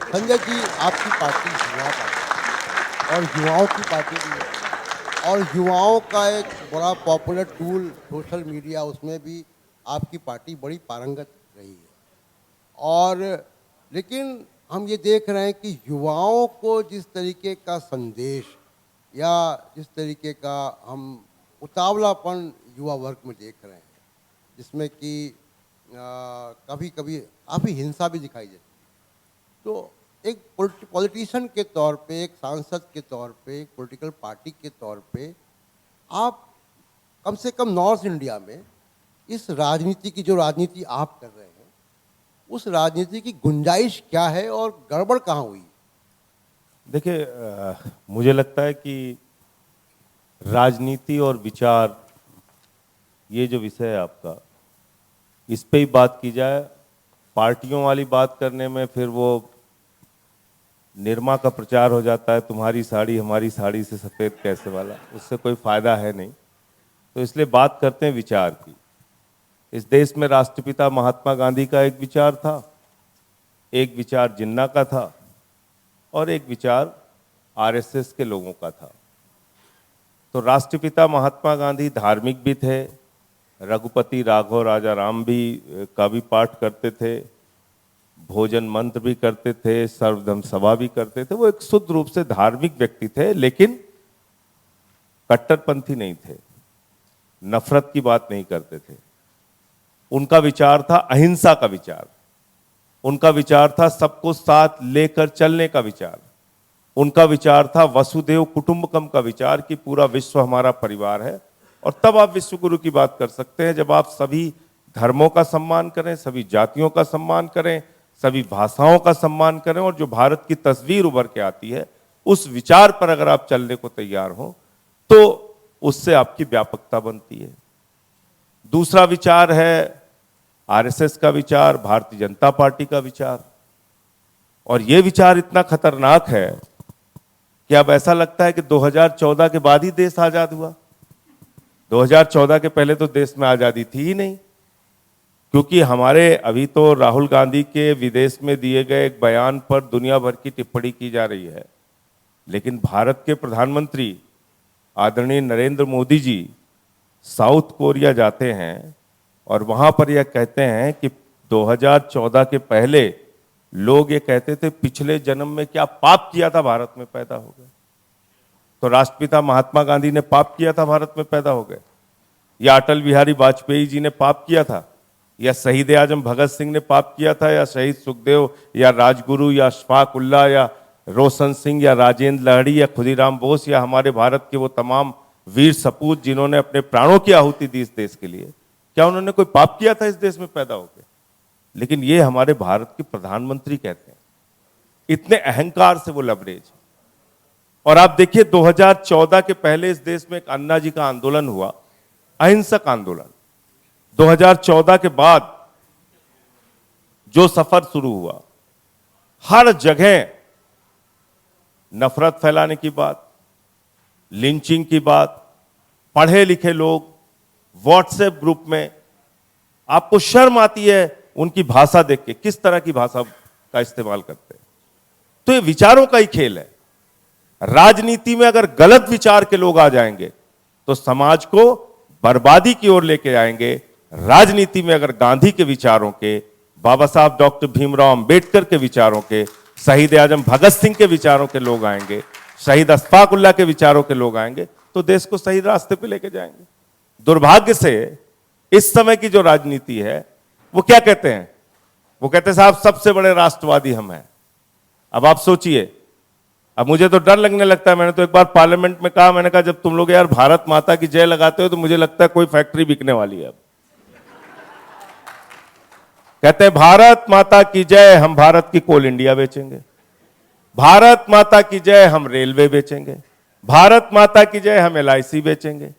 संजय जी, आपकी पार्टी युवा पार्टी और युवाओं की पार्टी भी है, और युवाओं का एक बड़ा पॉपुलर टूल सोशल मीडिया, उसमें भी आपकी पार्टी बड़ी पारंगत रही है। और लेकिन हम ये देख रहे हैं कि युवाओं को जिस तरीके का संदेश या जिस तरीके का हम उतावलापन युवा वर्ग में देख रहे हैं, जिसमें कि कभी कभी काफ़ी हिंसा भी दिखाई देती है, तो एक पॉलिटिशियन के तौर पे, एक सांसद के तौर पे, एक पॉलिटिकल पार्टी के तौर पे, आप कम से कम नॉर्थ इंडिया में इस राजनीति की, जो राजनीति आप कर रहे हैं, उस राजनीति की गुंजाइश क्या है और गड़बड़ कहाँ हुई? देखिए, मुझे लगता है कि राजनीति और विचार, ये जो विषय है आपका, इस पे ही बात की जाए। पार्टियों वाली बात करने में फिर वो निरमा का प्रचार हो जाता है, तुम्हारी साड़ी हमारी साड़ी से सफ़ेद कैसे वाला, उससे कोई फायदा है नहीं। तो इसलिए बात करते हैं विचार की। इस देश में राष्ट्रपिता महात्मा गांधी का एक विचार था, एक विचार जिन्ना का था, और एक विचार आरएसएस के लोगों का था। तो राष्ट्रपिता महात्मा गांधी धार्मिक भी थे, रघुपति राघव राजा राम भी का भी पाठ करते थे, भोजन मंत्र भी करते थे, सर्वधर्म सभा भी करते थे। वो एक शुद्ध रूप से धार्मिक व्यक्ति थे, लेकिन कट्टरपंथी नहीं थे, नफरत की बात नहीं करते थे। उनका विचार था अहिंसा का विचार, उनका विचार था सबको साथ लेकर चलने का विचार, उनका विचार था वसुदेव कुटुंबकम का विचार कि पूरा विश्व हमारा परिवार है। और तब आप विश्व गुरु की बात कर सकते हैं जब आप सभी धर्मों का सम्मान करें, सभी जातियों का सम्मान करें, सभी भाषाओं का सम्मान करें, और जो भारत की तस्वीर उभर के आती है उस विचार पर अगर आप चलने को तैयार हो तो उससे आपकी व्यापकता बनती है। दूसरा विचार है आरएसएस का विचार, भारतीय जनता पार्टी का विचार। और यह विचार इतना खतरनाक है कि अब ऐसा लगता है कि 2014 के बाद ही देश आजाद हुआ। 2014 के पहले तो देश में आजादी थी ही नहीं, क्योंकि हमारे अभी तो राहुल गांधी के विदेश में दिए गए एक बयान पर दुनिया भर की टिप्पणी की जा रही है, लेकिन भारत के प्रधानमंत्री आदरणीय नरेंद्र मोदी जी साउथ कोरिया जाते हैं और वहां पर यह कहते हैं कि 2014 के पहले लोग ये कहते थे पिछले जन्म में क्या पाप किया था भारत में पैदा हो गए। तो राष्ट्रपिता महात्मा गांधी ने पाप किया था, भारत में पैदा हो गए, या अटल बिहारी वाजपेयी जी ने पाप किया था, या शहीद आजम भगत सिंह ने पाप किया था, या शहीद सुखदेव या राजगुरु या अशफाक उल्लाह या रोशन सिंह या राजेंद्र लाहिड़ी या खुदीराम बोस या हमारे भारत के वो तमाम वीर सपूत जिन्होंने अपने प्राणों की आहुति दी इस देश के लिए, क्या उन्होंने कोई पाप किया था इस देश में पैदा होकर? लेकिन ये हमारे भारत के प्रधानमंत्री कहते हैं, इतने अहंकार से वो लबरेज। और आप देखिए 2014 के पहले इस देश में एक अन्ना जी का आंदोलन हुआ, अहिंसक आंदोलन। 2014 के बाद जो सफर शुरू हुआ, हर जगह नफरत फैलाने की बात, लिंचिंग की बात, पढ़े लिखे लोग व्हाट्सएप ग्रुप में, आपको शर्म आती है उनकी भाषा देख के, किस तरह की भाषा का इस्तेमाल करते हैं। तो ये विचारों का ही खेल है। राजनीति में अगर गलत विचार के लोग आ जाएंगे तो समाज को बर्बादी की ओर लेके आएंगे। राजनीति में अगर गांधी के विचारों के, बाबा साहब डॉक्टर भीमराव अंबेडकर के विचारों के, शहीद आजम भगत सिंह के विचारों के लोग आएंगे, शहीद अशफाक उल्लाह के विचारों के लोग आएंगे, तो देश को सही रास्ते पे लेके जाएंगे। दुर्भाग्य से इस समय की जो राजनीति है वो क्या कहते हैं? वो कहते हैं साहब सबसे बड़े राष्ट्रवादी हम हैं। अब आप सोचिए, अब मुझे तो डर लगने लगता है। मैंने तो एक बार पार्लियामेंट में कहा, मैंने कहा जब तुम लोग यार भारत माता की जय लगाते हो तो मुझे लगता है कोई फैक्ट्री बिकने वाली है। अब कहते हैं भारत माता की जय, हम भारत की कोल इंडिया बेचेंगे, भारत माता की जय हम रेलवे बेचेंगे, भारत माता की जय हम LIC बेचेंगे,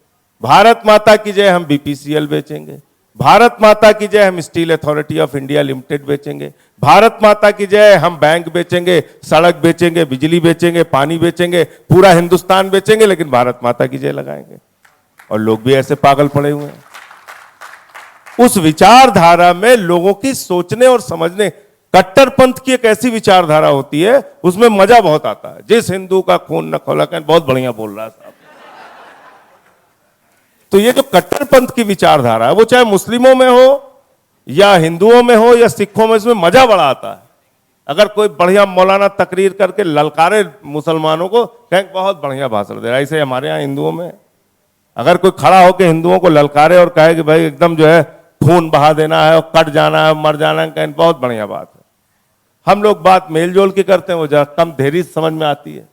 भारत माता की जय हम BPCL बेचेंगे, भारत माता की जय हम steel authority of India limited बेचेंगे, भारत माता की जय हम बैंक बेचेंगे, सड़क बेचेंगे, बिजली बेचेंगे, पानी बेचेंगे, पूरा हिंदुस्तान बेचेंगे, लेकिन भारत माता की जय लगाएंगे। और लोग भी ऐसे पागल पड़े हुए हैं। उस विचारधारा में लोगों की सोचने और समझने, कट्टरपंथ की एक ऐसी विचारधारा होती है, उसमें मजा बहुत आता है। जिस हिंदू का खून न खौला, कहें बहुत बढ़िया बोल रहा है साहब। तो ये जो कट्टरपंथ की विचारधारा है, वो चाहे मुस्लिमों में हो या हिंदुओं में हो या सिखों में, इसमें मजा बड़ा आता है। अगर कोई बढ़िया मौलाना तकरीर करके ललकारे मुसलमानों को, कहें बहुत बढ़िया भाषण दे रहा है। ऐसे हमारे यहाँ हिंदुओं में अगर कोई खड़ा होकर हिंदुओं को ललकारे और कहे कि भाई एकदम जो है खून बहा देना है और कट जाना है, मर जाना है, कहें बहुत बढ़िया बात है। हम लोग बात मेल जोल की करते हैं, वो जरा कम देरी समझ में आती है,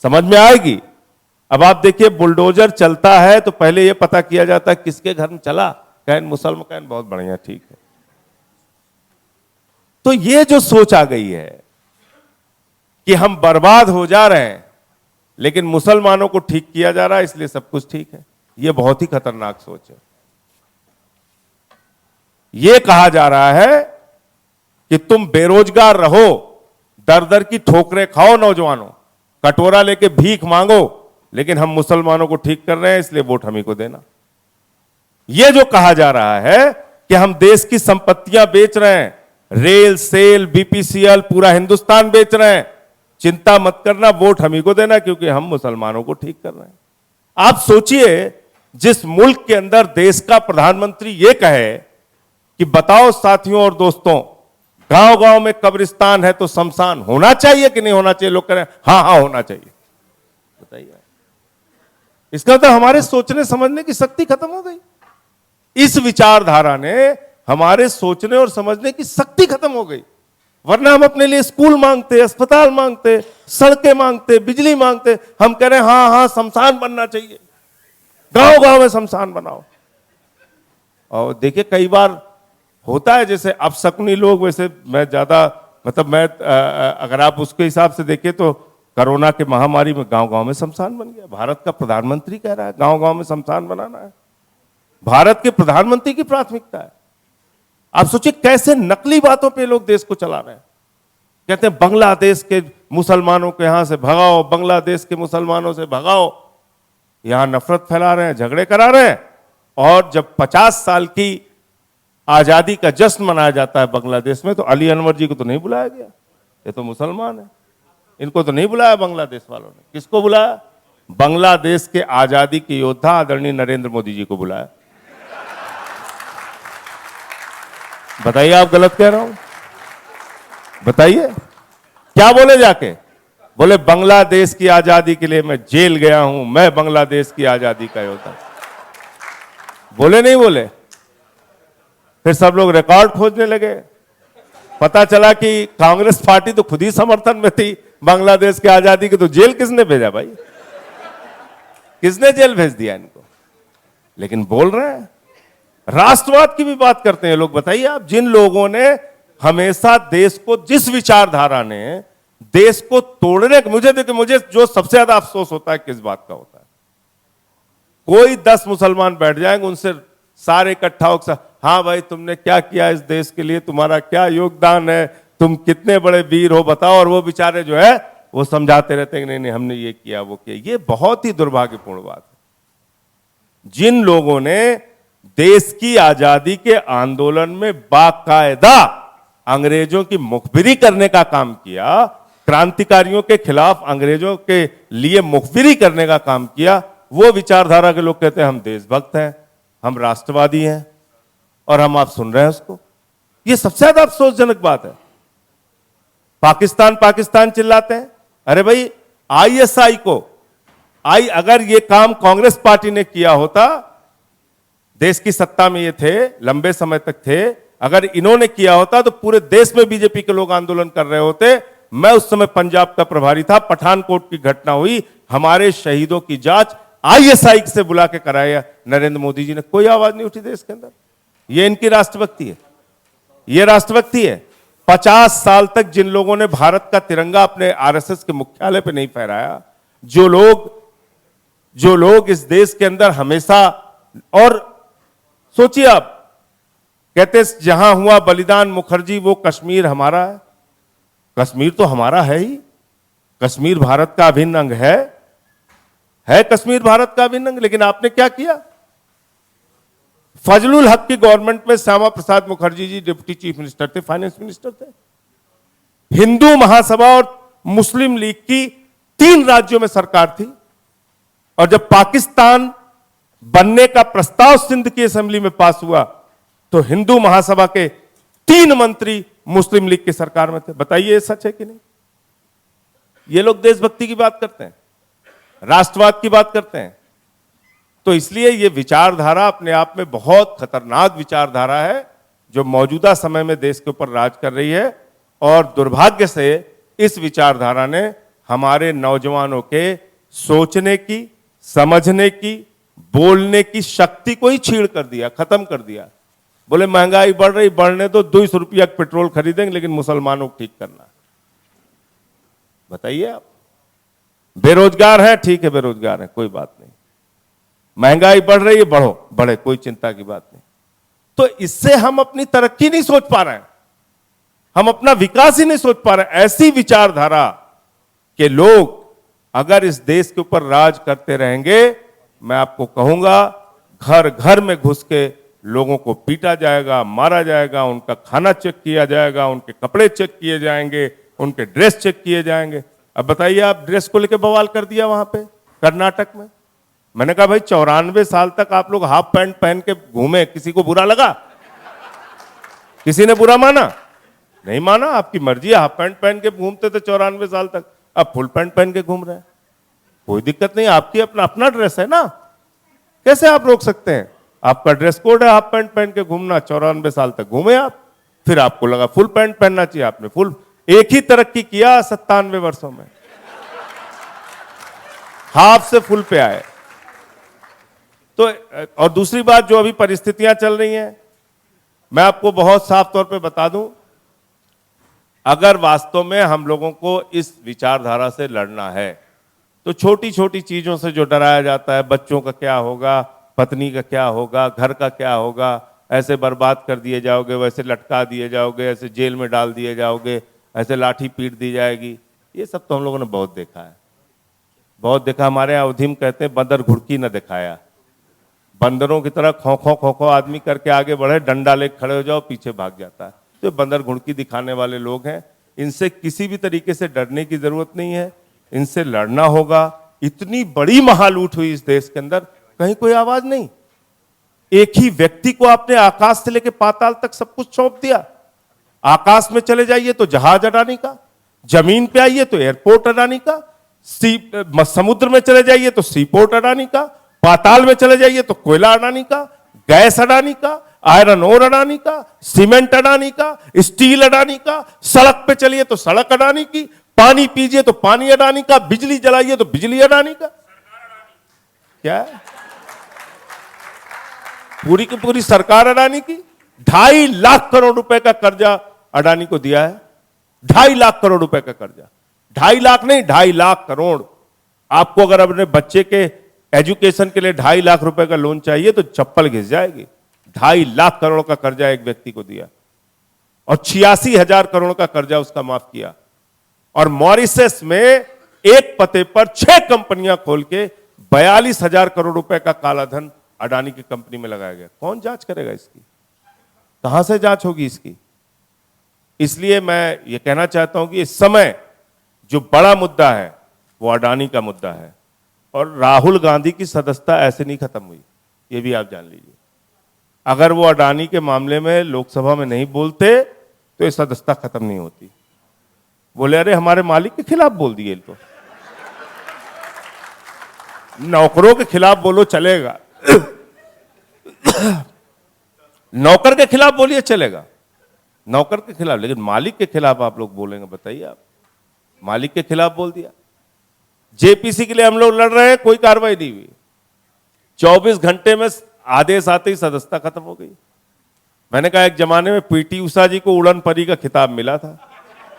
समझ में आएगी। अब आप देखिए, बुलडोजर चलता है तो पहले ये पता किया जाता है किसके घर में चला, कहें मुसलमान, कहें बहुत बढ़िया, ठीक है। तो ये जो सोच आ गई है कि हम बर्बाद हो जा रहे हैं लेकिन मुसलमानों को ठीक किया जा रहा है इसलिए सब कुछ ठीक है, ये बहुत ही खतरनाक सोच है। ये कहा जा रहा है कि तुम बेरोजगार रहो, दर दर की ठोकरें खाओ नौजवानों, कटोरा लेके भीख मांगो, लेकिन हम मुसलमानों को ठीक कर रहे हैं इसलिए वोट हम ही को देना। यह जो कहा जा रहा है कि हम देश की संपत्तियां बेच रहे हैं, रेल, सेल, बीपीसीएल, पूरा हिंदुस्तान बेच रहे हैं, चिंता मत करना, वोट हम ही को देना क्योंकि हम मुसलमानों को ठीक कर रहे हैं। आप सोचिए, जिस मुल्क के अंदर देश का प्रधानमंत्री यह कहे कि बताओ साथियों और दोस्तों, गांव गांव में कब्रिस्तान है तो शमशान होना चाहिए कि नहीं होना चाहिए? लोग कह रहे हैं हां हां होना चाहिए। बताइए, इसका मतलब हमारे सोचने समझने की शक्ति खत्म हो गई। इस विचारधारा ने हमारे सोचने और समझने की शक्ति खत्म हो गई। वरना हम अपने लिए स्कूल मांगते, अस्पताल मांगते, सड़कें मांगते, बिजली मांगते, हम कह रहे हैं हां हां शमशान बनना चाहिए, गांव गांव में शमशान बनाओ। और देखिए, कई बार होता है जैसे अपशकुनी लोग, वैसे मैं ज्यादा मतलब मैं अगर आप उसके हिसाब से देखें तो कोरोना के महामारी में गांव गांव में शमशान बन गया। भारत का प्रधानमंत्री कह रहा है गांव गांव में शमशान बनाना है, भारत के प्रधानमंत्री की प्राथमिकता है। आप सोचिए कैसे नकली बातों पे लोग देश को चला रहे हैं। कहते हैं बांग्लादेश के मुसलमानों को यहां से भगाओ, बांग्लादेश के मुसलमानों से भगाओ, यहां नफरत फैला रहे हैं, झगड़े करा रहे हैं। और जब 50 साल की आजादी का जश्न मनाया जाता है बांग्लादेश में, तो अली अनवर जी को तो नहीं बुलाया गया, ये तो मुसलमान है, इनको तो नहीं बुलाया बांग्लादेश वालों ने। किसको बुलाया? बांग्लादेश के आजादी के योद्धा आदरणीय नरेंद्र मोदी जी को बुलाया। बताइए, आप गलत कह रहा हूं? बताइए, क्या बोले जाके? बोले बांग्लादेश की आजादी के लिए मैं जेल गया हूं, मैं बांग्लादेश की आजादी का योद्धा। बोले नहीं बोले? फिर सब लोग रिकॉर्ड खोजने लगे, पता चला कि कांग्रेस पार्टी तो खुद ही समर्थन में थी बांग्लादेश की आजादी के, तो जेल किसने भेजा भाई? किसने जेल भेज दिया इनको? लेकिन बोल रहे हैं, राष्ट्रवाद की भी बात करते हैं लोग। बताइए आप, जिन लोगों ने हमेशा देश को, जिस विचारधारा ने देश को तोड़ने के, मुझे देखिए, मुझे जो सबसे ज्यादा अफसोस होता है किस बात का होता है, कोई 10 मुसलमान बैठ जाएंगे, उनसे सारे इकट्ठा होकर हाँ भाई तुमने क्या किया इस देश के लिए, तुम्हारा क्या योगदान है, तुम कितने बड़े वीर हो बताओ, और वो बेचारे जो है वो समझाते रहते हैं कि नहीं नहीं हमने ये किया वो किया। ये बहुत ही दुर्भाग्यपूर्ण बात है। जिन लोगों ने देश की आजादी के आंदोलन में बाकायदा अंग्रेजों की मुखबिरी करने का काम किया, क्रांतिकारियों के खिलाफ अंग्रेजों के लिए मुखबिरी करने का काम किया, वो विचारधारा के लोग कहते हैं हम देशभक्त हैं, हम राष्ट्रवादी हैं, और हम आप सुन रहे हैं उसको। ये सबसे ज्यादा अफसोसजनक बात है। पाकिस्तान पाकिस्तान चिल्लाते हैं, अरे भाई आईएसआई को, अगर ये काम कांग्रेस पार्टी ने किया होता, देश की सत्ता में ये थे, लंबे समय तक थे, अगर इन्होंने किया होता तो पूरे देश में बीजेपी के लोग आंदोलन कर रहे होते। मैं उस समय पंजाब का प्रभारी था, पठानकोट की घटना हुई, हमारे शहीदों की जांच आईएसआई से बुला के कराया नरेंद्र मोदी जी ने, कोई आवाज नहीं उठी देश के अंदर। ये इनकी राष्ट्रभक्ति है, ये राष्ट्रभक्ति है। 50 साल तक जिन लोगों ने भारत का तिरंगा अपने आरएसएस के मुख्यालय पे नहीं फहराया, जो लोग इस देश के अंदर हमेशा, और सोचिए आप, कहते जहां हुआ बलिदान मुखर्जी वो कश्मीर हमारा है। कश्मीर तो हमारा है ही, कश्मीर भारत का अभिन्न अंग है कश्मीर भारत का अभिन्न अंग। लेकिन आपने क्या किया? फजलुल हक की गवर्नमेंट में Shyama Prasad Mukherjee ji deputy chief minister थे, फाइनेंस मिनिस्टर थे। हिंदू महासभा और मुस्लिम लीग की 3 राज्यों में सरकार थी, और जब पाकिस्तान बनने का प्रस्ताव सिंध की असेंबली में पास हुआ तो हिंदू महासभा के 3 मंत्री मुस्लिम लीग की सरकार में थे। बताइए ये सच है कि नहीं? ये लोग देशभक्ति की बात करते हैं, राष्ट्रवाद की बात करते हैं। तो इसलिए ये विचारधारा अपने आप में बहुत खतरनाक विचारधारा है जो मौजूदा समय में देश के ऊपर राज कर रही है, और दुर्भाग्य से इस विचारधारा ने हमारे नौजवानों के सोचने की, समझने की, बोलने की शक्ति को ही छीड़ कर दिया, खत्म कर दिया। बोले महंगाई बढ़ रही, बढ़ने तो 200 रुपया पेट्रोल खरीदेंगे, लेकिन मुसलमानों को ठीक करना। बताइए आप, बेरोजगार है, ठीक है बेरोजगार है, कोई बात नहीं। महंगाई बढ़ रही है, बढ़ो, बढ़े, कोई चिंता की बात नहीं। तो इससे हम अपनी तरक्की नहीं सोच पा रहे हैं, हम अपना विकास ही नहीं सोच पा रहे हैं। ऐसी विचारधारा के लोग अगर इस देश के ऊपर राज करते रहेंगे, मैं आपको कहूंगा घर घर में घुस के लोगों को पीटा जाएगा, मारा जाएगा, उनका खाना चेक किया जाएगा, उनके कपड़े चेक किए जाएंगे, उनके ड्रेस चेक किए जाएंगे। अब बताइए, आप ड्रेस को लेकर बवाल कर दिया वहां पे कर्नाटक में। मैंने कहा भाई 94 साल तक आप लोग हाफ पैंट पहन के घूमे, किसी को बुरा लगा? किसी ने बुरा माना? नहीं माना, आपकी मर्जी है। हाफ पैंट पहन के घूमते थे 94 साल तक, अब फुल पैंट पहन के घूम रहे हैं, कोई दिक्कत नहीं, आपकी अपना अपना ड्रेस है ना, कैसे आप रोक सकते हैं? आपका ड्रेस कोड है हाफ पैंट पहन के घूमना, 94 साल तक घूमे आप, फिर आपको लगा फुल पैंट पहनना चाहिए, आपने फुल। एक ही तरक्की किया 97 वर्षों में, हाफ से फुल पे आए। तो और दूसरी बात, जो अभी परिस्थितियां चल रही हैं, मैं आपको बहुत साफ तौर पे बता दूं, अगर वास्तव में हम लोगों को इस विचारधारा से लड़ना है तो छोटी छोटी चीजों से जो डराया जाता है, बच्चों का क्या होगा, पत्नी का क्या होगा, घर का क्या होगा, ऐसे बर्बाद कर दिए जाओगे, वैसे लटका दिए जाओगे, ऐसे जेल में डाल दिए जाओगे, ऐसे लाठी पीट दी जाएगी, ये सब तो हम लोगों ने बहुत देखा है, बहुत देखा। हमारे यहाँ अवधिम कहते हैं बंदर घुड़की न दिखाया। बंदरों की तरह खो खो खो खो आदमी करके आगे बढ़े, डंडा लेके खड़े हो जाओ, पीछे भाग जाता है। तो बंदर घुड़की दिखाने वाले लोग हैं, इनसे किसी भी तरीके से डरने की जरूरत नहीं है, इनसे लड़ना होगा। इतनी बड़ी महालूट हुई इस देश के अंदर, कहीं कोई आवाज नहीं। एक ही व्यक्ति को आपने आकाश से लेकर पाताल तक सब कुछ सौंप दिया। आकाश में चले जाइए तो जहाज अडानी का, जमीन पे आइए तो एयरपोर्ट अडानी का, समुद्र में चले जाइए तो सीपोर्ट अडानी का, पाताल में चले जाइए तो कोयला अडानी का, गैस अडानी का, आयरन ओर अडानी का, सीमेंट अडानी का, स्टील अडानी का, सड़क पे चलिए तो सड़क अडानी की, पानी पीजिए तो पानी अडानी का, बिजली जलाइए तो बिजली अडानी का। क्या है? पूरी की पूरी सरकार अडानी की। 2.5 लाख करोड़ रुपए का कर्जा अडानी को दिया है, 2.5 लाख करोड़ रुपए का कर्जा। 2.5 लाख नहीं, 2.5 लाख करोड़। आपको अगर अपने बच्चे के एजुकेशन के लिए 2.5 लाख रुपए का लोन चाहिए तो चप्पल घिस जाएगी। 2.5 लाख करोड़ का कर्जा एक व्यक्ति को दिया, और 86,000 करोड़ का कर्जा उसका माफ किया। और मॉरिशस में एक पते पर 6 कंपनियां खोल के 42,000 करोड़ रुपए का काला धन अडानी की कंपनी में लगाया गया। कौन जांच करेगा इसकी? कहां से जांच होगी इसकी? इसलिए मैं ये कहना चाहता हूं कि इस समय जो बड़ा मुद्दा है वो अडानी का मुद्दा है, और राहुल गांधी की सदस्यता ऐसे नहीं खत्म हुई, ये भी आप जान लीजिए। अगर वो अडानी के मामले में लोकसभा में नहीं बोलते तो ये सदस्यता खत्म नहीं होती। बोले अरे हमारे मालिक के खिलाफ बोल दिए, तो नौकरों के खिलाफ बोलो चलेगा, नौकर के खिलाफ बोलिए चलेगा, नौकर के खिलाफ, लेकिन मालिक के खिलाफ आप लोग बोलेंगे? बताइए आप, मालिक के खिलाफ बोल दिया। जेपीसी के लिए हम लोग लड़ रहे हैं, कोई कार्रवाई नहीं हुई। 24 घंटे में आदेश आते ही सदस्यता खत्म हो गई। मैंने कहा एक जमाने में पीटी उषा जी को उड़न परी का खिताब मिला था,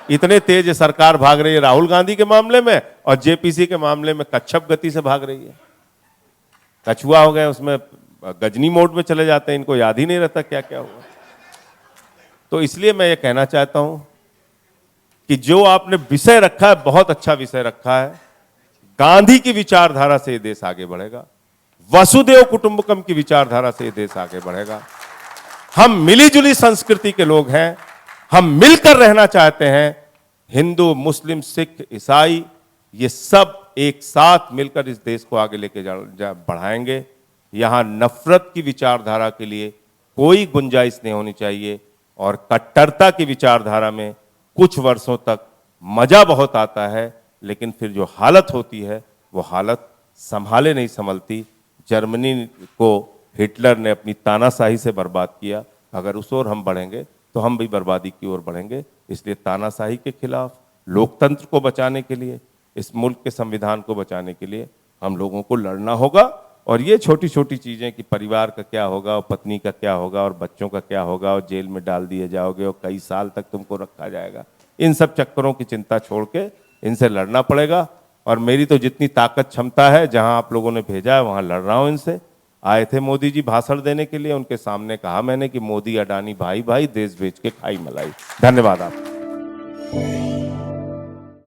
इतने तेज सरकार भाग रही है राहुल गांधी के मामले में, और जेपीसी के मामले में कच्छप गति से भाग रही है। कछुआ हो गए, उसमें गजनी मोड में चले जाते हैं, इनको याद ही नहीं रहता क्या क्या हुआ। तो इसलिए मैं ये कहना चाहता हूं कि जो आपने विषय रखा है, बहुत अच्छा विषय रखा है। गांधी की विचारधारा से ये देश आगे बढ़ेगा, वसुदेव कुटुंबकम की विचारधारा से ये देश आगे बढ़ेगा। हम मिली जुली संस्कृति के लोग हैं, हम मिलकर रहना चाहते हैं, हिंदू, मुस्लिम, सिख, ईसाई, ये सब एक साथ मिलकर इस देश को आगे लेके बढ़ाएंगे। यहाँ नफरत की विचारधारा के लिए कोई गुंजाइश नहीं होनी चाहिए। और कट्टरता की विचारधारा में कुछ वर्षों तक मजा बहुत आता है, लेकिन फिर जो हालत होती है वो हालत संभाले नहीं संभलती। जर्मनी को हिटलर ने अपनी तानाशाही से बर्बाद किया। अगर उस ओर हम बढ़ेंगे तो हम भी बर्बादी की ओर बढ़ेंगे। इसलिए तानाशाही के खिलाफ, लोकतंत्र को बचाने के लिए, इस मुल्क के संविधान को बचाने के लिए हम लोगों को लड़ना होगा। और ये छोटी छोटी चीज़ें कि परिवार का क्या होगा और पत्नी का क्या होगा और बच्चों का क्या होगा और जेल में डाल दिए जाओगे और कई साल तक तुमको रखा जाएगा, इन सब चक्करों की चिंता छोड़ के इनसे लड़ना पड़ेगा। और मेरी तो जितनी ताकत क्षमता है, जहां आप लोगों ने भेजा है वहां लड़ रहा हूं इनसे। आए थे मोदी जी भाषण देने के लिए, उनके सामने कहा मैंने कि मोदी अडानी भाई भाई, देश बेच के खाई मलाई। धन्यवाद आप।